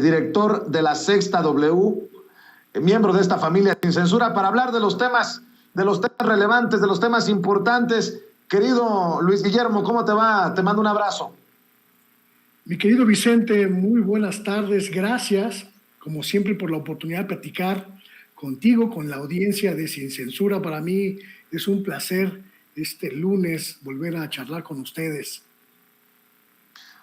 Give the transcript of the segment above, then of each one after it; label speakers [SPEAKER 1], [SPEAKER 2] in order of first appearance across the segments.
[SPEAKER 1] Director de La Sexta W, miembro de esta familia sin censura, para hablar de los temas relevantes, de los temas importantes. Querido Luis Guillermo, ¿cómo te va? Te mando un abrazo.
[SPEAKER 2] Mi querido Vicente, muy buenas tardes. Gracias, como siempre, por la oportunidad de platicar contigo, con la audiencia de Sin Censura. Para mí es un placer este lunes volver a charlar con ustedes.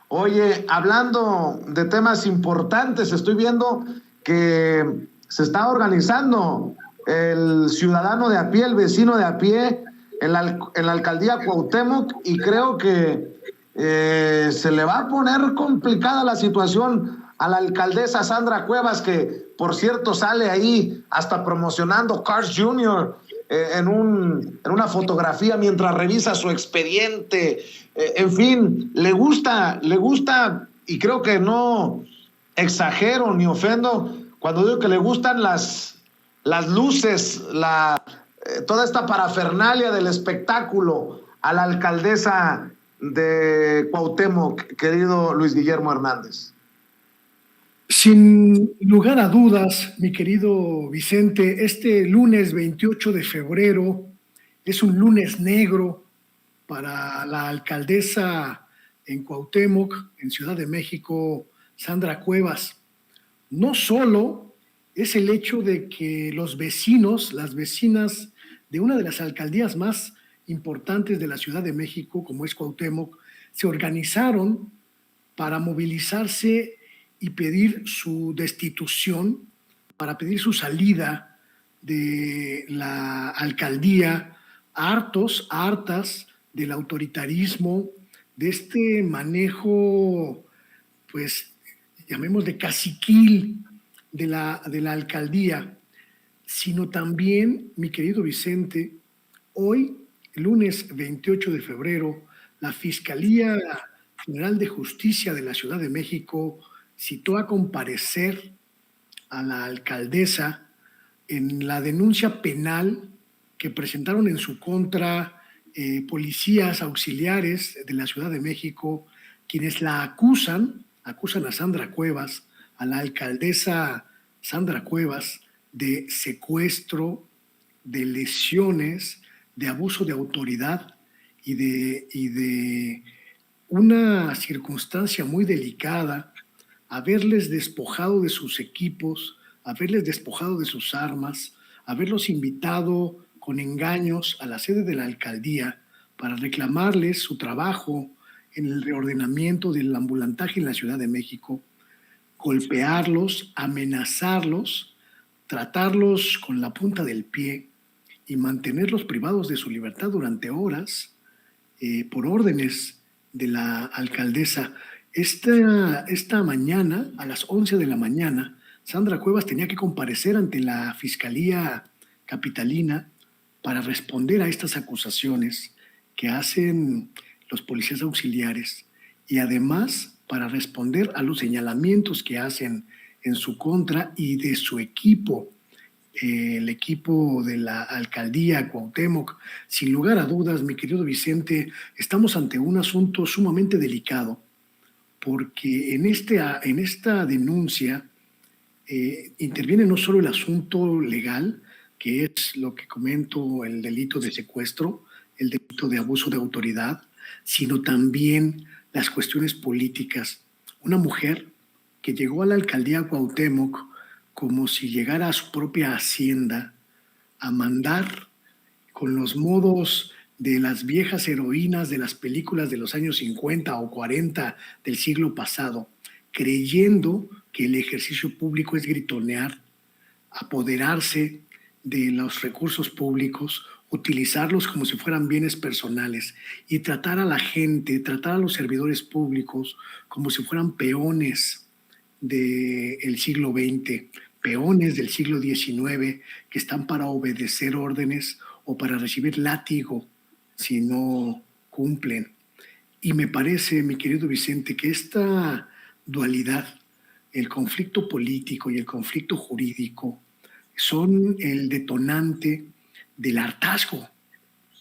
[SPEAKER 1] Oye, hablando de temas importantes, estoy viendo que se está organizando el ciudadano de a pie, el vecino de a pie, en la alcaldía Cuauhtémoc, y creo que se le va a poner complicada la situación a la alcaldesa Sandra Cuevas, que por cierto sale ahí hasta promocionando Cars Jr. En una fotografía mientras revisa su expediente. En fin, le gusta, y creo que no exagero ni ofendo cuando digo que le gustan las luces, toda esta parafernalia del espectáculo a la alcaldesa de Cuauhtémoc, querido Luis Guillermo Hernández.
[SPEAKER 2] Sin lugar a dudas, mi querido Vicente, este lunes 28 de febrero es un lunes negro para la alcaldesa en Cuauhtémoc, en Ciudad de México, Sandra Cuevas. No solo es el hecho de que los vecinos, las vecinas de una de las alcaldías más importantes de la Ciudad de México, como es Cuauhtémoc, se organizaron para movilizarse y pedir su destitución, para pedir su salida de la alcaldía, hartas del autoritarismo, de este manejo, pues, llamémosle caciquil de la alcaldía, sino también, mi querido Vicente, hoy, lunes 28 de febrero, la Fiscalía General de Justicia de la Ciudad de México citó a comparecer a la alcaldesa en la denuncia penal que presentaron en su contra policías auxiliares de la Ciudad de México, quienes la acusan a Sandra Cuevas, a la alcaldesa Sandra Cuevas, de secuestro, de lesiones, de abuso de autoridad y de una circunstancia muy delicada, haberles despojado de sus equipos, haberles despojado de sus armas, haberlos invitado con engaños a la sede de la alcaldía para reclamarles su trabajo en el reordenamiento del ambulantaje en la Ciudad de México, golpearlos, amenazarlos, tratarlos con la punta del pie y mantenerlos privados de su libertad durante horas por órdenes de la alcaldesa. Esta mañana, a las 11 de la mañana, Sandra Cuevas tenía que comparecer ante la Fiscalía Capitalina para responder a estas acusaciones que hacen los policías auxiliares y además para responder a los señalamientos que hacen en su contra y de su equipo, el equipo de la alcaldía Cuauhtémoc. Sin lugar a dudas, mi querido Vicente, estamos ante un asunto sumamente delicado, porque en esta denuncia interviene no solo el asunto legal, que es lo que comento, el delito de secuestro, el delito de abuso de autoridad, sino también las cuestiones políticas. Una mujer que llegó a la alcaldía Cuauhtémoc como si llegara a su propia hacienda a mandar con los modos de las viejas heroínas de las películas de los años 50 o 40 del siglo pasado, creyendo que el ejercicio público es gritonear, apoderarse de los recursos públicos, utilizarlos como si fueran bienes personales y tratar a la gente, tratar a los servidores públicos como si fueran peones del siglo XX, peones del siglo XIX que están para obedecer órdenes o para recibir látigo si no cumplen. Y me parece, mi querido Vicente, que esta dualidad, el conflicto político y el conflicto jurídico, son el detonante del hartazgo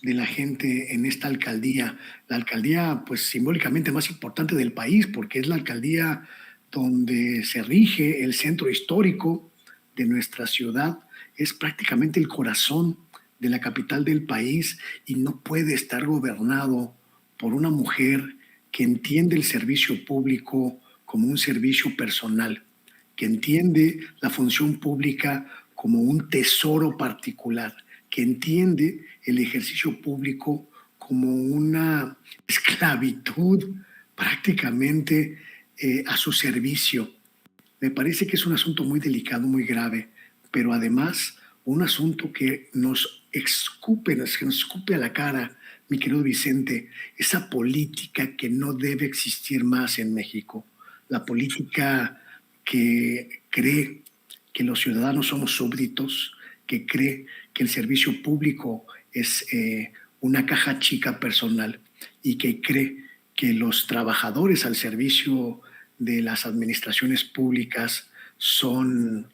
[SPEAKER 2] de la gente en esta alcaldía. La alcaldía, pues simbólicamente más importante del país, porque es la alcaldía donde se rige el centro histórico de nuestra ciudad, es prácticamente el corazón de la capital del país y no puede estar gobernado por una mujer que entiende el servicio público como un servicio personal, que entiende la función pública como un tesoro particular, que entiende el ejercicio público como una esclavitud prácticamente a su servicio. Me parece que es un asunto muy delicado, muy grave, pero además un asunto que nos escupe a la cara, mi querido Vicente, esa política que no debe existir más en México, la política que cree que los ciudadanos somos súbditos, que cree que el servicio público es una caja chica personal y que cree que los trabajadores al servicio de las administraciones públicas son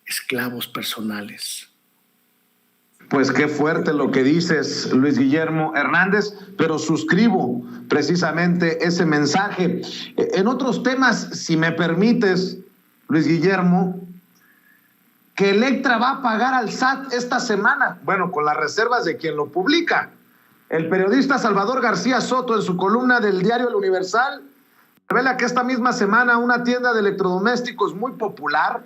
[SPEAKER 2] esclavos personales.
[SPEAKER 1] Pues qué fuerte lo que dices, Luis Guillermo Hernández, pero suscribo precisamente ese mensaje. En otros temas, si me permites, Luis Guillermo, que Electra va a pagar al SAT esta semana, bueno, con las reservas de quien lo publica. El periodista Salvador García Soto, en su columna del diario El Universal, revela que esta misma semana una tienda de electrodomésticos muy popular,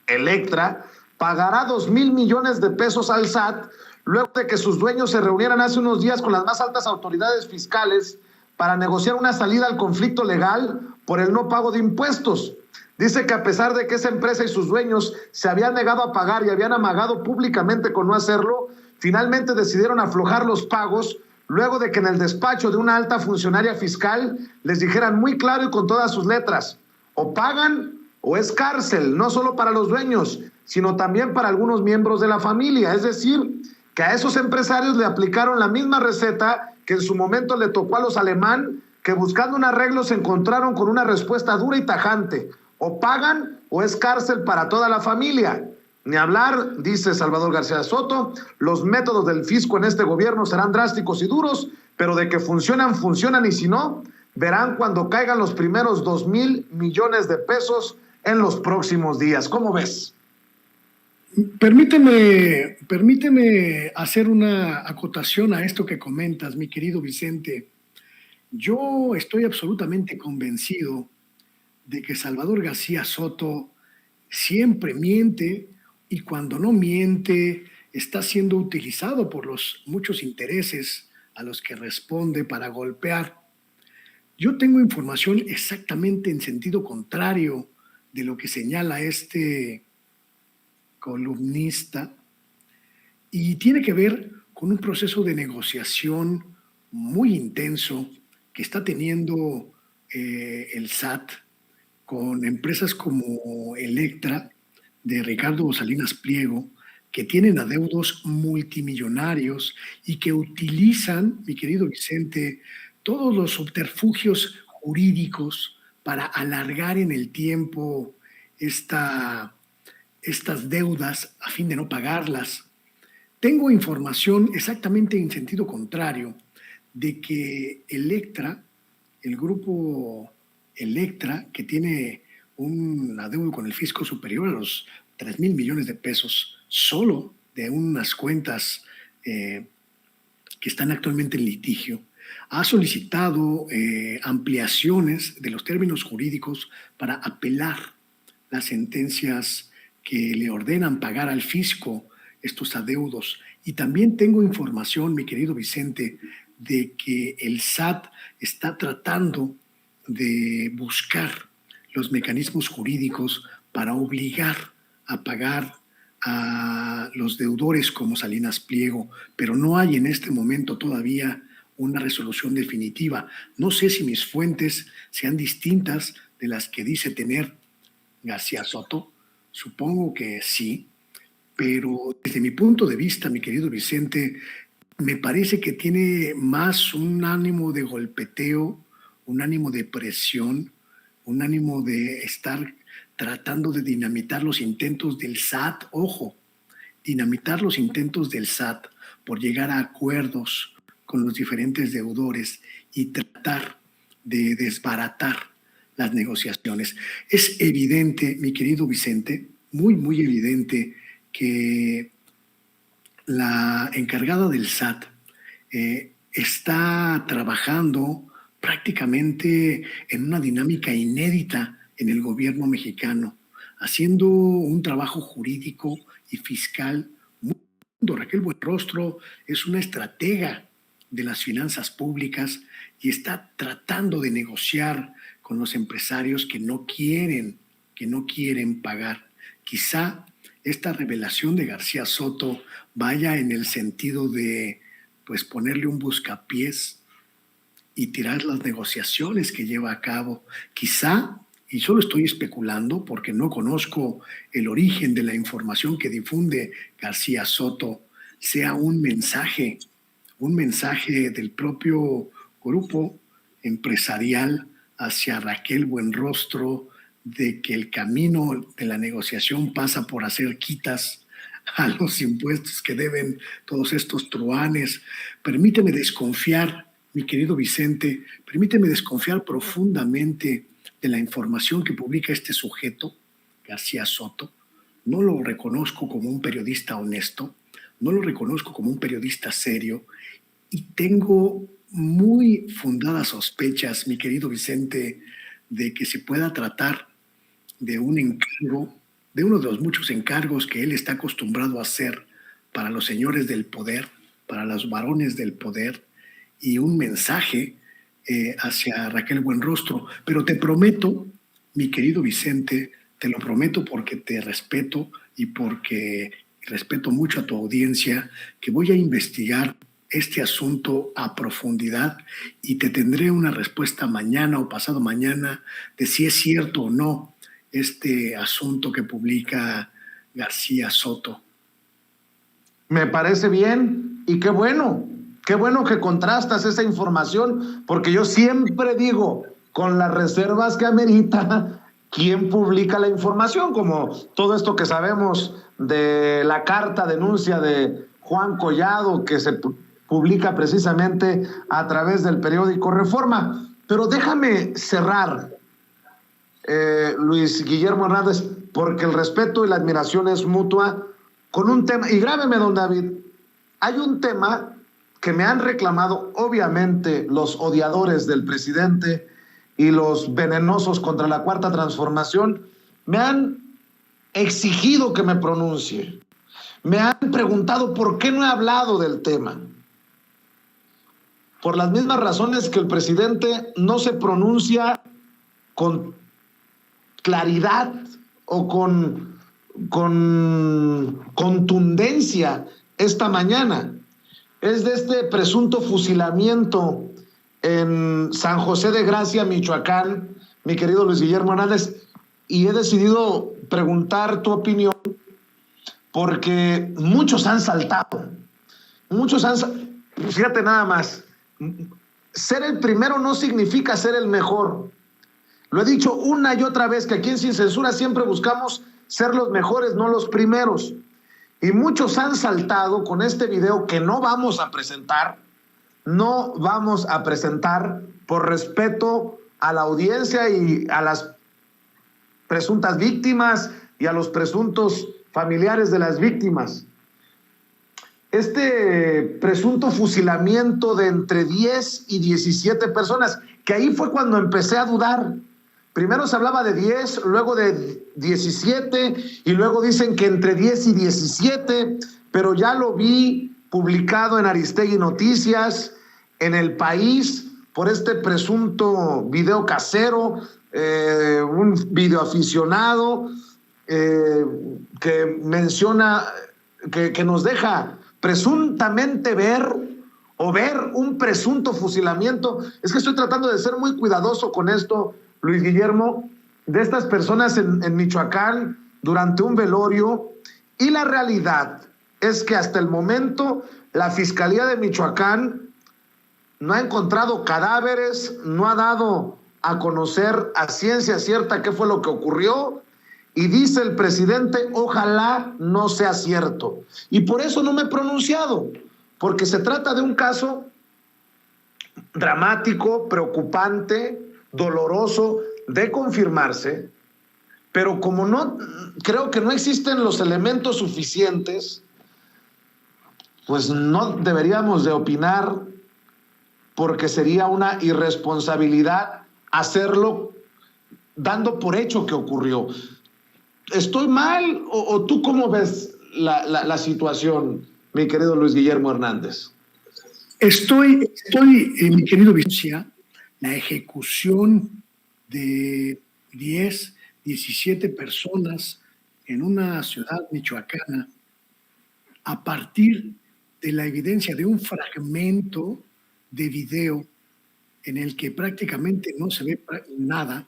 [SPEAKER 1] Electra, pagará 2,000 millones de pesos al SAT luego de que sus dueños se reunieran hace unos días con las más altas autoridades fiscales para negociar una salida al conflicto legal por el no pago de impuestos. Dice que a pesar de que esa empresa y sus dueños se habían negado a pagar y habían amagado públicamente con no hacerlo, finalmente decidieron aflojar los pagos luego de que en el despacho de una alta funcionaria fiscal les dijeran muy claro y con todas sus letras: o pagan o es cárcel, no solo para los dueños, sino también para algunos miembros de la familia. Es decir, que a esos empresarios le aplicaron la misma receta que en su momento le tocó a los Alemán, que buscando un arreglo se encontraron con una respuesta dura y tajante: o pagan o es cárcel para toda la familia. Ni hablar, dice Salvador García Soto, los métodos del fisco en este gobierno serán drásticos y duros, pero de que funcionan, funcionan, y si no, verán cuando caigan los primeros 2,000 millones de pesos en los próximos días. ¿Cómo ves?
[SPEAKER 2] Permíteme hacer una acotación a esto que comentas, mi querido Vicente. Yo estoy absolutamente convencido de que Salvador García Soto siempre miente, y cuando no miente está siendo utilizado por los muchos intereses a los que responde para golpear. Yo tengo información exactamente en sentido contrario de lo que señala este columnista, y tiene que ver con un proceso de negociación muy intenso que está teniendo el SAT con empresas como Electra, de Ricardo Salinas Pliego, que tienen adeudos multimillonarios y que utilizan, mi querido Vicente, todos los subterfugios jurídicos para alargar en el tiempo estas deudas a fin de no pagarlas. Tengo información exactamente en sentido contrario de que Electra, el grupo Electra, que tiene un adeudo con el fisco superior a los 3,000 millones de pesos, solo de unas cuentas que están actualmente en litigio, ha solicitado ampliaciones de los términos jurídicos para apelar las sentencias que le ordenan pagar al fisco estos adeudos. Y también tengo información, mi querido Vicente, de que el SAT está tratando de buscar los mecanismos jurídicos para obligar a pagar a los deudores como Salinas Pliego, pero no hay en este momento todavía una resolución definitiva. No sé si mis fuentes sean distintas de las que dice tener García Soto, supongo que sí, pero desde mi punto de vista, mi querido Vicente, me parece que tiene más un ánimo de golpeteo, un ánimo de presión, un ánimo de estar tratando de dinamitar los intentos del SAT, ojo, dinamitar los intentos del SAT por llegar a acuerdos con los diferentes deudores y tratar de desbaratar las negociaciones. Es evidente, mi querido Vicente, muy, muy evidente que la encargada del SAT está trabajando prácticamente en una dinámica inédita en el gobierno mexicano, haciendo un trabajo jurídico y fiscal muy profundo. Raquel Buenrostro es una estratega de las finanzas públicas y está tratando de negociar con los empresarios que no quieren pagar. Quizá esta revelación de García Soto vaya en el sentido de pues ponerle un buscapiés y tirar las negociaciones que lleva a cabo. Quizá, y solo estoy especulando porque no conozco el origen de la información que difunde García Soto, sea un mensaje del propio grupo empresarial hacia Raquel Buenrostro de que el camino de la negociación pasa por hacer quitas a los impuestos que deben todos estos truanes. Permíteme desconfiar, mi querido Vicente, permíteme desconfiar profundamente de la información que publica este sujeto, García Soto. No lo reconozco como un periodista honesto, no lo reconozco como un periodista serio y tengo muy fundadas sospechas, mi querido Vicente, de que se pueda tratar de un encargo, de uno de los muchos encargos que él está acostumbrado a hacer para los señores del poder, para los varones del poder, y un mensaje hacia Raquel Buenrostro. Pero te prometo, mi querido Vicente, te lo prometo porque te respeto y porque respeto mucho a tu audiencia, que voy a investigar este asunto a profundidad y te tendré una respuesta mañana o pasado mañana de si es cierto o no este asunto que publica García Soto.
[SPEAKER 1] Me parece bien y qué bueno que contrastas esa información, porque yo siempre digo, con las reservas que amerita quién publica la información, como todo esto que sabemos de la carta denuncia de Juan Collado, que se publica precisamente a través del periódico Reforma. Pero déjame cerrar, Luis Guillermo Hernández, porque el respeto y la admiración es mutua, con un tema, y grábeme, don David, hay un tema que me han reclamado, obviamente, los odiadores del presidente y los venenosos contra la Cuarta Transformación, me han exigido que me pronuncie. Me han preguntado por qué no he hablado del tema. Por las mismas razones que el presidente no se pronuncia con claridad o con contundencia esta mañana. Es de este presunto fusilamiento en San José de Gracia, Michoacán, mi querido Luis Guillermo Hernández, y he decidido preguntar tu opinión porque muchos han saltado. Fíjate nada más, ser el primero no significa ser el mejor. Lo he dicho una y otra vez que aquí en Sin Censura siempre buscamos ser los mejores, no los primeros. Y muchos han saltado con este video que no vamos a presentar por respeto a la audiencia y a las presuntas víctimas y a los presuntos familiares de las víctimas. Este presunto fusilamiento de entre 10 y 17 personas, que ahí fue cuando empecé a dudar. Primero se hablaba de 10, luego de 17, y luego dicen que entre 10 y 17, pero ya lo vi publicado en Aristegui Noticias, en El País, por este presunto video casero, un videoaficionado que menciona, que nos deja presuntamente ver un presunto fusilamiento. Es que estoy tratando de ser muy cuidadoso con esto, Luis Guillermo, de estas personas en Michoacán durante un velorio, y la realidad es que hasta el momento la Fiscalía de Michoacán no ha encontrado cadáveres, no ha dado a conocer a ciencia cierta qué fue lo que ocurrió, y dice el presidente, ojalá no sea cierto. Y por eso no me he pronunciado, porque se trata de un caso dramático, preocupante, doloroso, de confirmarse, pero como no, creo que no existen los elementos suficientes, pues no deberíamos de opinar, porque sería una irresponsabilidad hacerlo dando por hecho que ocurrió. ¿Estoy mal o tú cómo ves la situación, mi querido Luis Guillermo Hernández?
[SPEAKER 2] Mi querido Vicencia, la ejecución de 10, 17 personas en una ciudad michoacana a partir de la evidencia de un fragmento de video en el que prácticamente no se ve nada,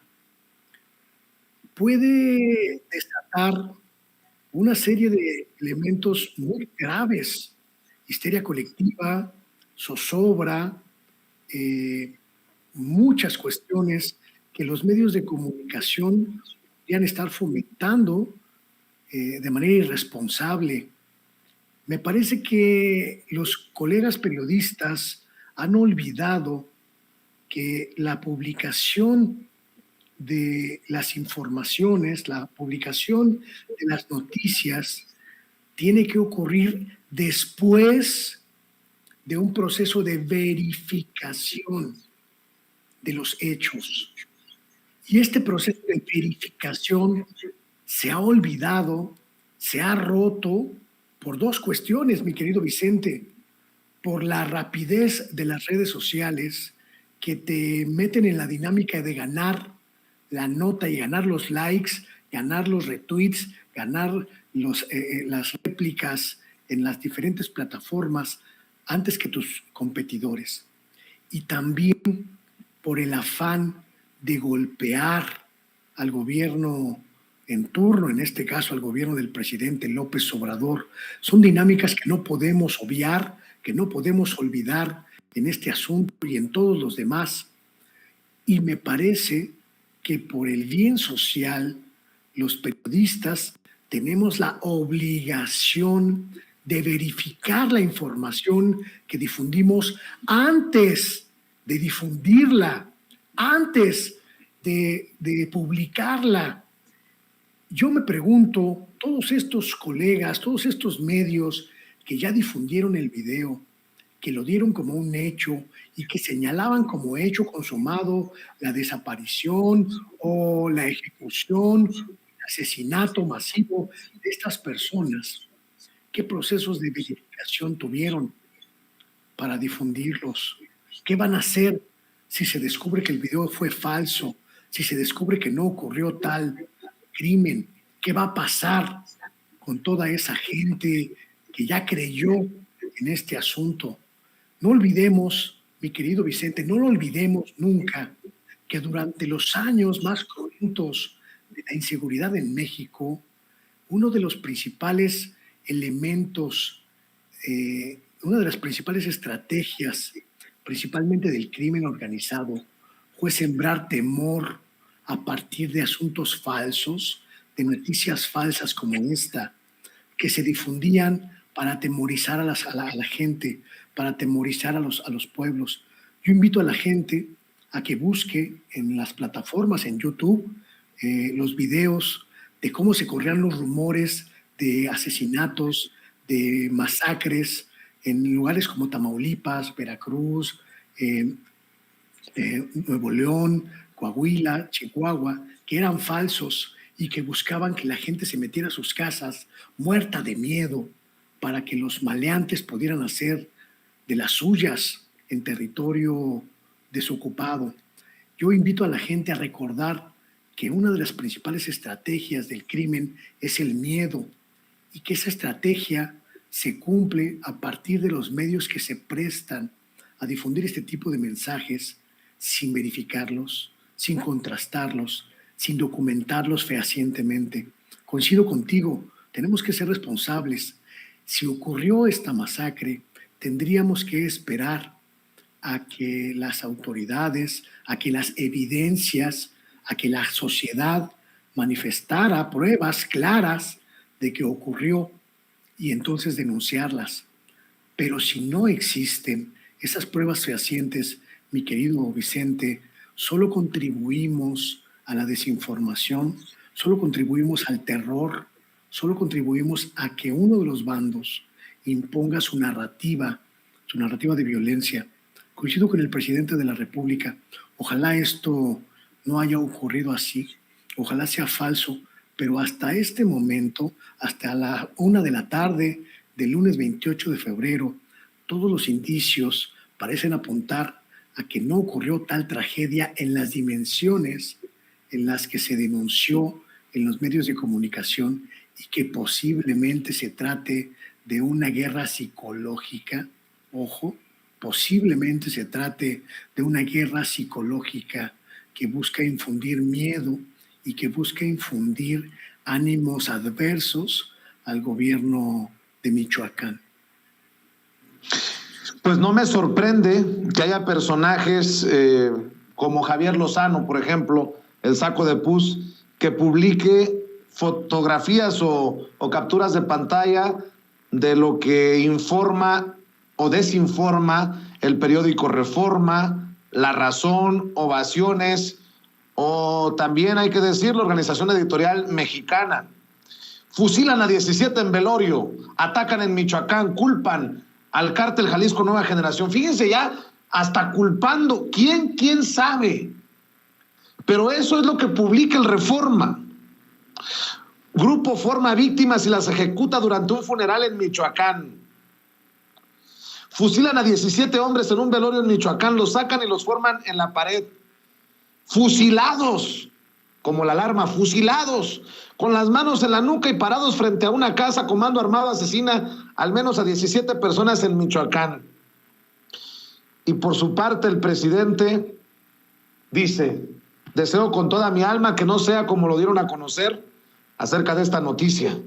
[SPEAKER 2] puede desatar una serie de elementos muy graves: histeria colectiva, zozobra, muchas cuestiones que los medios de comunicación podrían estar fomentando de manera irresponsable. Me parece que los colegas periodistas han olvidado que la publicación de las informaciones, la publicación de las noticias, tiene que ocurrir después de un proceso de verificación de los hechos. Y este proceso de verificación se ha olvidado, se ha roto por dos cuestiones, mi querido Vicente: por la rapidez de las redes sociales, que te meten en la dinámica de ganar la nota y ganar los likes, ganar los retweets, ganar las réplicas en las diferentes plataformas antes que tus competidores. Y también por el afán de golpear al gobierno en turno, en este caso al gobierno del presidente López Obrador. Son dinámicas que no podemos obviar, que no podemos olvidar en este asunto y en todos los demás. Y me parece que por el bien social, los periodistas tenemos la obligación de verificar la información que difundimos antes de difundirla, antes de publicarla. Yo me pregunto, todos estos colegas, todos estos medios que ya difundieron el video, que lo dieron como un hecho y que señalaban como hecho consumado la desaparición o la ejecución, el asesinato masivo de estas personas, ¿qué procesos de verificación tuvieron para difundirlos? ¿Qué van a hacer si se descubre que el video fue falso? Si se descubre que no ocurrió tal crimen, ¿qué va a pasar con toda esa gente que ya creyó en este asunto? No olvidemos, mi querido Vicente, no lo olvidemos nunca, que durante los años más cruentos de la inseguridad en México, uno de los principales elementos, una de las principales estrategias, principalmente del crimen organizado, fue sembrar temor a partir de asuntos falsos, de noticias falsas como esta, que se difundían para atemorizar a la gente, para atemorizar a los pueblos. Yo invito a la gente a que busque en las plataformas, en YouTube, los videos de cómo se corrían los rumores de asesinatos, de masacres en lugares como Tamaulipas, Veracruz, Nuevo León, Coahuila, Chihuahua, que eran falsos y que buscaban que la gente se metiera a sus casas muerta de miedo para que los maleantes pudieran hacer de las suyas en territorio desocupado. Yo invito a la gente a recordar que una de las principales estrategias del crimen es el miedo, y que esa estrategia se cumple a partir de los medios que se prestan a difundir este tipo de mensajes sin verificarlos, sin contrastarlos, sin documentarlos fehacientemente. Coincido contigo, tenemos que ser responsables. Si ocurrió esta masacre, tendríamos que esperar a que las autoridades, a que las evidencias, a que la sociedad manifestara pruebas claras de que ocurrió y entonces denunciarlas. Pero si no existen esas pruebas fehacientes, mi querido Vicente, solo contribuimos a la desinformación, solo contribuimos al terror, solo contribuimos a que uno de los bandos imponga su narrativa de violencia. Coincido con el presidente de la República. Ojalá esto no haya ocurrido así, ojalá sea falso, pero hasta este momento, hasta la 1 de la tarde del lunes 28 de febrero, todos los indicios parecen apuntar a que no ocurrió tal tragedia en las dimensiones en las que se denunció en los medios de comunicación y que posiblemente se trate de una guerra psicológica. Ojo, posiblemente se trate de una guerra psicológica que busca infundir miedo y que busca infundir ánimos adversos al gobierno de Michoacán.
[SPEAKER 1] Pues no me sorprende que haya personajes como Javier Lozano, por ejemplo, el Saco de Pus, que publique fotografías o capturas de pantalla de lo que informa o desinforma el periódico Reforma, La Razón, Ovaciones, o también hay que decir la Organización Editorial Mexicana. Fusilan a 17 en velorio, atacan en Michoacán, culpan al cártel Jalisco Nueva Generación. Fíjense ya, hasta culpando. ¿Quién sabe? Pero eso es lo que publica el Reforma. Grupo forma víctimas y las ejecuta durante un funeral en Michoacán. Fusilan a 17 hombres en un velorio en Michoacán, los sacan y los forman en la pared. Fusilados, como la alarma, fusilados, con las manos en la nuca y parados frente a una casa, comando armado asesina al menos a 17 personas en Michoacán. Y por su parte el presidente dice: deseo con toda mi alma que no sea como lo dieron a conocer acerca de esta noticia.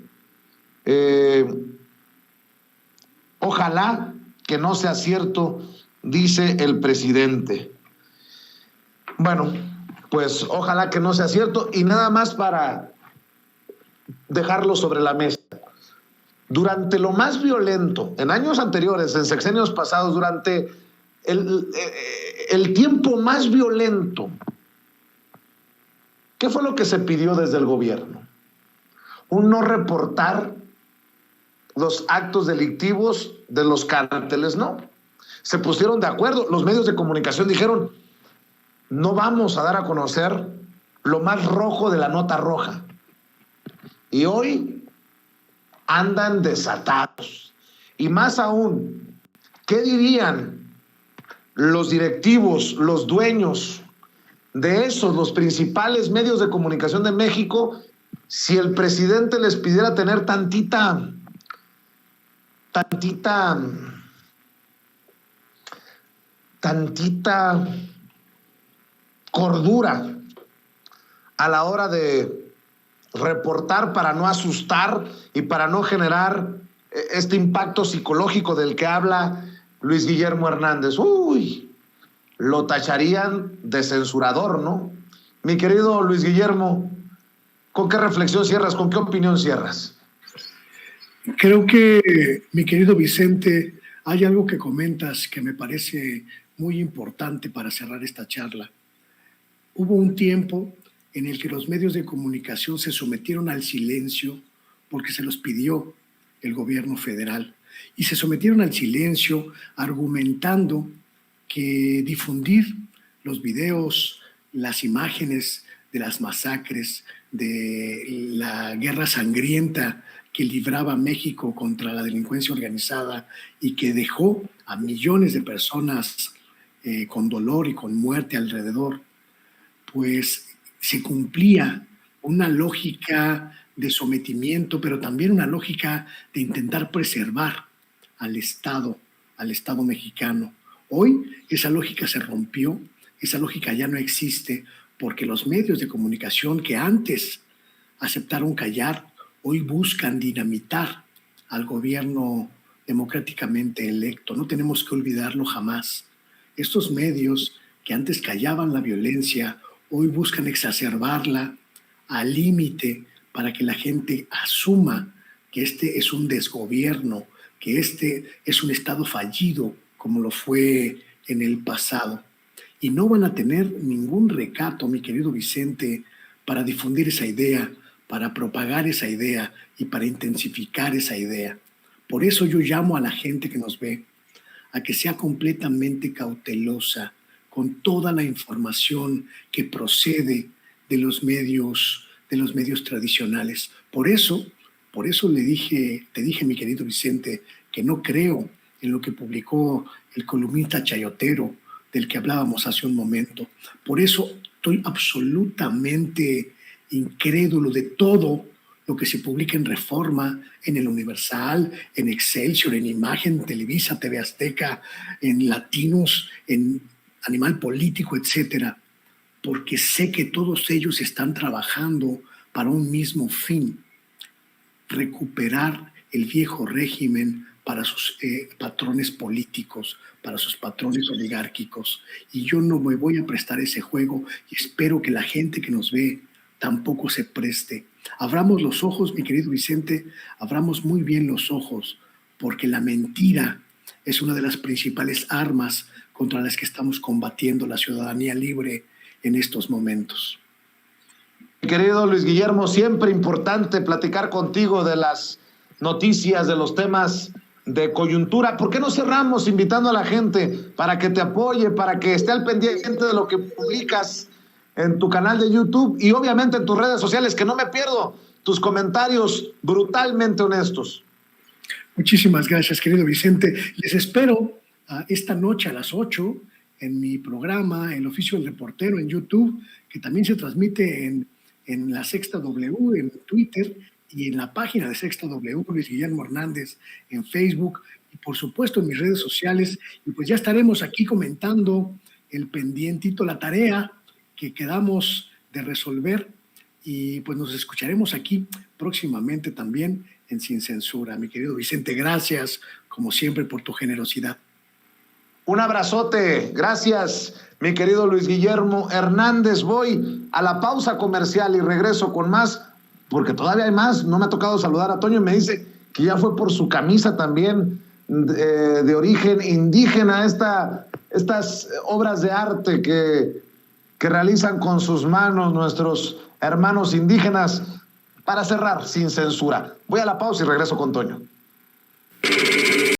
[SPEAKER 1] Ojalá que no sea cierto, dice el presidente. Bueno, pues ojalá que no sea cierto. Y nada más para dejarlo sobre la mesa. Durante lo más violento, en años anteriores, en sexenios pasados, durante el tiempo más violento, ¿qué fue lo que se pidió desde el gobierno? Un no reportar los actos delictivos de los cárteles, no. Se pusieron de acuerdo, los medios de comunicación dijeron: no vamos a dar a conocer lo más rojo de la nota roja. Y hoy andan desatados. Y más aún, ¿qué dirían los directivos, los dueños de esos, los principales medios de comunicación de México, si el presidente les pidiera tener tantita cordura a la hora de reportar, para no asustar y para no generar este impacto psicológico del que habla Luis Guillermo Hernández? Uy, lo tacharían de censurador, ¿no? Mi querido Luis Guillermo, ¿con qué reflexión cierras? ¿Con qué opinión cierras?
[SPEAKER 2] Creo que, mi querido Vicente, hay algo que comentas que me parece muy importante para cerrar esta charla. Hubo un tiempo en el que los medios de comunicación se sometieron al silencio porque se los pidió el gobierno federal, y se sometieron al silencio argumentando que difundir los videos, las imágenes de las masacres, de la guerra sangrienta que libraba México contra la delincuencia organizada y que dejó a millones de personas con dolor y con muerte alrededor, pues se cumplía una lógica de sometimiento, pero también una lógica de intentar preservar al Estado mexicano. Hoy esa lógica se rompió, esa lógica ya no existe, porque los medios de comunicación que antes aceptaron callar, hoy buscan dinamitar al gobierno democráticamente electo. No tenemos que olvidarlo jamás. Estos medios que antes callaban la violencia, hoy buscan exacerbarla al límite para que la gente asuma que este es un desgobierno, que este es un Estado fallido, como lo fue en el pasado. y no van a tener ningún recato, mi querido Vicente, para difundir esa idea, para propagar esa idea y para intensificar esa idea. Por eso yo llamo a la gente que nos ve a que sea completamente cautelosa con toda la información que procede de los medios tradicionales. Por eso te dije, mi querido Vicente, que no creo en lo que publicó el columnista chayotero del que hablábamos hace un momento. Por eso estoy absolutamente incrédulo de todo lo que se publica en Reforma, en el Universal, en Excelsior, en Imagen, Televisa, TV Azteca, en Latinos, en Animal Político, etcétera, porque sé que todos ellos están trabajando para un mismo fin: recuperar el viejo régimen para sus patrones políticos, para sus patrones oligárquicos. Y yo no me voy a prestar ese juego y espero que la gente que nos ve tampoco se preste. Abramos los ojos, mi querido Vicente, abramos muy bien los ojos, porque la mentira es una de las principales armas contra las que estamos combatiendo la ciudadanía libre en estos momentos.
[SPEAKER 1] Mi querido Luis Guillermo, siempre importante platicar contigo de las noticias, de los temas de coyuntura. ¿Por qué no cerramos invitando a la gente para que te apoye, para que esté al pendiente de lo que publicas en tu canal de YouTube y obviamente en tus redes sociales, que no me pierdo tus comentarios brutalmente honestos?
[SPEAKER 2] Muchísimas gracias, querido Vicente. Les espero esta noche a las 8 en mi programa El Oficio del Reportero en YouTube, que también se transmite en la Sexta W, en Twitter, y en la página de Sexta W, Luis Guillermo Hernández, en Facebook, y por supuesto en mis redes sociales. Y pues ya estaremos aquí comentando el pendientito, la tarea que quedamos de resolver, y pues nos escucharemos aquí próximamente también en Sin Censura. Mi querido Vicente, gracias como siempre por tu generosidad.
[SPEAKER 1] Un abrazote, gracias, mi querido Luis Guillermo Hernández. Voy a la pausa comercial y regreso con más, porque todavía hay más. No me ha tocado saludar a Toño y me dice que ya fue por su camisa también de origen indígena, estas obras de arte que realizan con sus manos nuestros hermanos indígenas. Para cerrar, Sin Censura. Voy a la pausa y regreso con Toño.